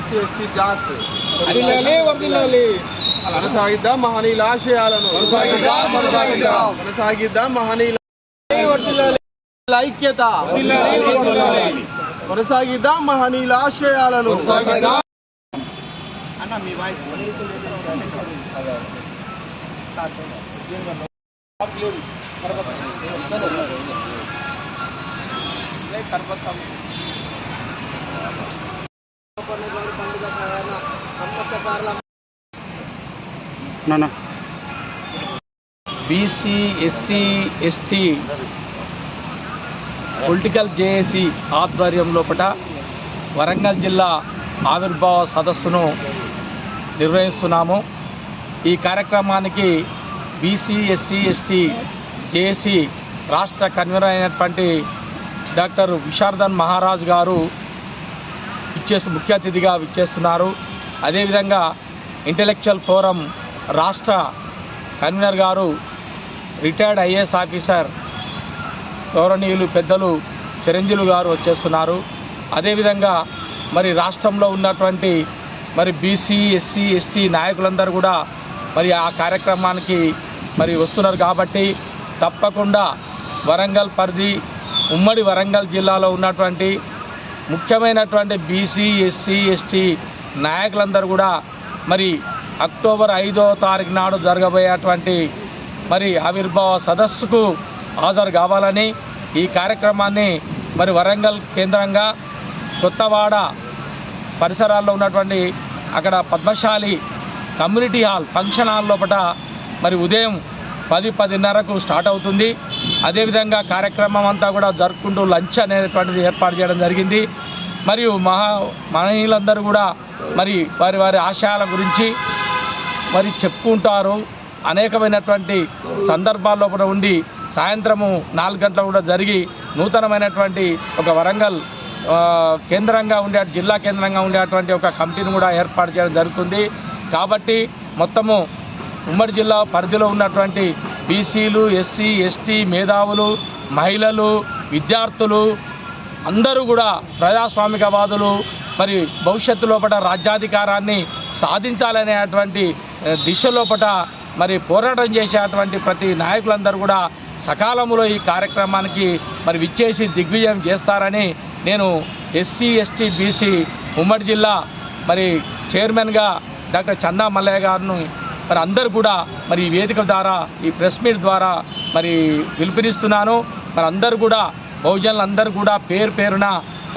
SC ST జాత్ కొనసాగిద్దాం మహనీయుల ఆశయాలను, కొనసాగిద్దాం మహనీయుల ఐక్యత, కొనసాగిద్దాం మహనీయుల ఆశయాలను. BC SC ST political JAC ఆధ్వర్యంలో వరంగల్ జిల్లా ఆవిర్భావ సదస్సును నిర్వహిస్తున్నాము. ఈ కార్యక్రమానికి బీసీ ఎస్సీ ఎస్టీ జేఏసీ రాష్ట్ర కన్వీనర్ అయినటువంటి డాక్టర్ విశారదన్ మహారాజ్ గారు ముఖ్య అతిథిగా విచ్చేస్తున్నారు. అదేవిధంగా ఇంటెలెక్చువల్ ఫోరం రాష్ట్ర కన్వీనర్ గారు రిటైర్డ్ ఐఏఎస్ ఆఫీసర్ గౌరవనీయులు పెద్దలు చిరంజీవి గారు వచ్చేస్తున్నారు. అదేవిధంగా మరి రాష్ట్రంలో ఉన్నటువంటి మరి బీసీ ఎస్సీ ఎస్టీ నాయకులందరూ కూడా మరి ఆ కార్యక్రమానికి మరి వస్తున్నారు. కాబట్టి తప్పకుండా వరంగల్ పరిధి ఉమ్మడి వరంగల్ జిల్లాలో ఉన్నటువంటి ముఖ్యమైనటువంటి బీసీ ఎస్సీ ఎస్టీ నాయకులందరూ కూడా మరి అక్టోబర్ 5వ తారీఖు నాడు జరగబోయేటువంటి మరి ఆవిర్భావ సదస్సుకు హాజరు కావాలని, ఈ కార్యక్రమాన్ని మరి వరంగల్ కేంద్రంగా కొత్తవాడ పరిసరాల్లో ఉన్నటువంటి అక్కడ Padmashali community hall function hall లోపల మరి ఉదయం 10-10:30కు స్టార్ట్ అవుతుంది. అదేవిధంగా కార్యక్రమం అంతా కూడా జరుపుకుంటూ లంచ్ అనేటువంటిది ఏర్పాటు చేయడం జరిగింది. మరియు మహిళలందరూ కూడా మరి వారి వారి ఆశయాల గురించి మరి చెప్పుకుంటారు. అనేకమైనటువంటి సందర్భాల్లో కూడా ఉండి సాయంత్రము 4 గంటలకు కూడా జరిగి నూతనమైనటువంటి ఒక వరంగల్ కేంద్రంగా ఉండే జిల్లా కేంద్రంగా ఉండేటువంటి ఒక కమిటీని కూడా ఏర్పాటు చేయడం జరుగుతుంది. కాబట్టి మొత్తము ఉమ్మడి జిల్లా పరిధిలో ఉన్నటువంటి బీసీలు ఎస్సీ ఎస్టీ మేధావులు మహిళలు విద్యార్థులు అందరూ కూడా ప్రజాస్వామికవాదులు మరి భవిష్యత్తు లోపల రాజ్యాధికారాన్ని సాధించాలనేటువంటి దిశ లోపల మరి పోరాటం చేసేటువంటి ప్రతి నాయకులందరూ కూడా సకాలంలో ఈ కార్యక్రమానికి మరి విచ్చేసి దిగ్విజయం చేస్తారని నేను ఎస్సీ ఎస్టీ బీసీ ఉమ్మడి జిల్లా మరి చైర్మన్గా డాక్టర్ చందా మల్లయ్య గారిని మరి అందరూ కూడా మరి ఈ వేదిక ద్వారా ఈ ప్రెస్ మీట్ ద్వారా మరి పిలుపునిస్తున్నాను. మరి అందరూ కూడా బహుజనులందరూ కూడా పేరు పేరున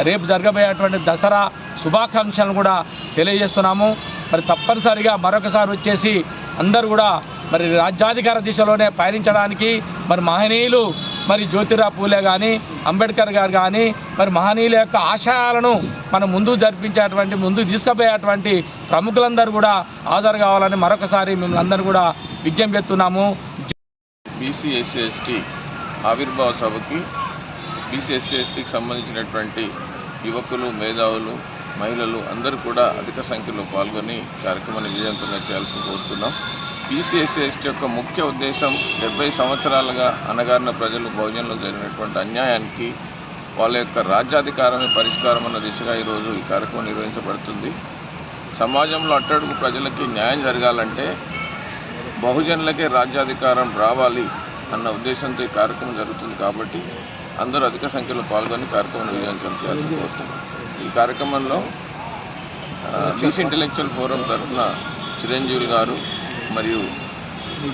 రేపు జరగబోయేటువంటి దసరా శుభాకాంక్షలను కూడా తెలియజేస్తున్నాము. మరి తప్పనిసరిగా మరొకసారి వచ్చేసి అందరూ కూడా మరి రాజ్యాధికార దిశలోనే పయనించడానికి మరి మహనీయులు మరి జ్యోతిరావు పూలే కానీ అంబేద్కర్ గారు కానీ మరి మహనీయుల యొక్క ఆశయాలను మనం ముందుకు తీసుకుపోయేటువంటి ప్రముఖులందరూ కూడా హాజరు కావాలని మరొకసారి మిమ్మల్ని అందరూ కూడా విజ్ఞప్తి చేస్తున్నాము. బీసీ ఎస్సీ ఎస్టీ ఆవిర్భావ సభకి బీసీ ఎస్సీ ఎస్టీకి సంబంధించినటువంటి యువకులు మేధావులు మహిళలు అందరూ కూడా అధిక సంఖ్యలో పాల్గొని కార్యక్రమాన్ని విజయవంతంగా చేయాలని కోరుతున్నాం. బీసీ ఎస్సీ ఎస్టీ యొక్క ముఖ్య ఉద్దేశం 70 సంవత్సరాలుగా అణగారిన ప్రజలు బహుజనులు జరిగినటువంటి అన్యాయానికి వాళ్ళ యొక్క రాజ్యాధికారమే పరిష్కారం అన్న దిశగా ఈరోజు ఈ కార్యక్రమం నిర్వహించబడుతుంది. సమాజంలో అట్టడుగు ప్రజలకి న్యాయం జరగాలంటే బహుజనులకే రాజ్యాధికారం రావాలి అన్న ఉద్దేశంతో ఈ కార్యక్రమం జరుగుతుంది. కాబట్టి అందరూ అధిక సంఖ్యలో పాల్గొని కార్యక్రమం విజయవంతం చేయాలని కోరుతున్నాం. ఈ కార్యక్రమంలో బీసీ ఇంటెలెక్చువల్ ఫోరం తరఫున చిరంజీవి గారు మరియు ఈ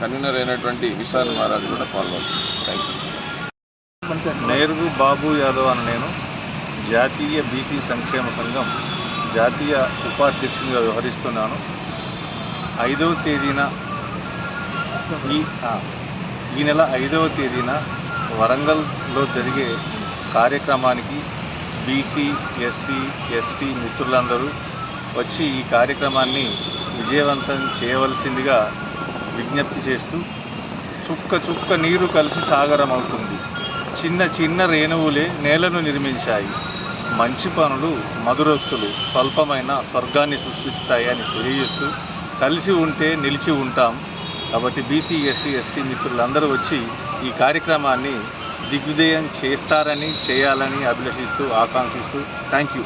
కన్వీనర్ అయినటువంటి విశాల్ మహారాజ్ కూడా పాల్గొంటున్నారు. Thank you. నేరుగు బాబు యాదవ్ అని నేను జాతీయ బీసీ సంక్షేమ సంఘం జాతీయ ఉపాధ్యక్షునిగా వ్యవహరిస్తున్నాను. 5వ తేదీన ఈ నెల 5వ తేదీన వరంగల్లో జరిగే కార్యక్రమానికి బీసీ ఎస్సీ ఎస్టీ మిత్రులందరూ వచ్చి ఈ కార్యక్రమాన్ని విజయవంతం చేయవలసిందిగా విజ్ఞప్తి చేస్తూ చుక్క చుక్క నీరు కలిసి సాగరం అవుతుంది, చిన్న చిన్న రేణువులే నేలను నిర్మించాయి, మంచి పనులు మధురోక్తులు స్వల్పమైన స్వర్గాన్ని సృష్టిస్తాయి అని తెలియజేస్తూ కలిసి ఉంటే నిలిచి ఉంటాం. కాబట్టి బీసీ ఎస్సీ ఎస్టీ మిత్రులందరూ వచ్చి ఈ కార్యక్రమాన్ని దిగ్విజయం చేస్తారని, చేయాలని అభిలషిస్తూ, ఆకాంక్షిస్తూ థ్యాంక్ యూ.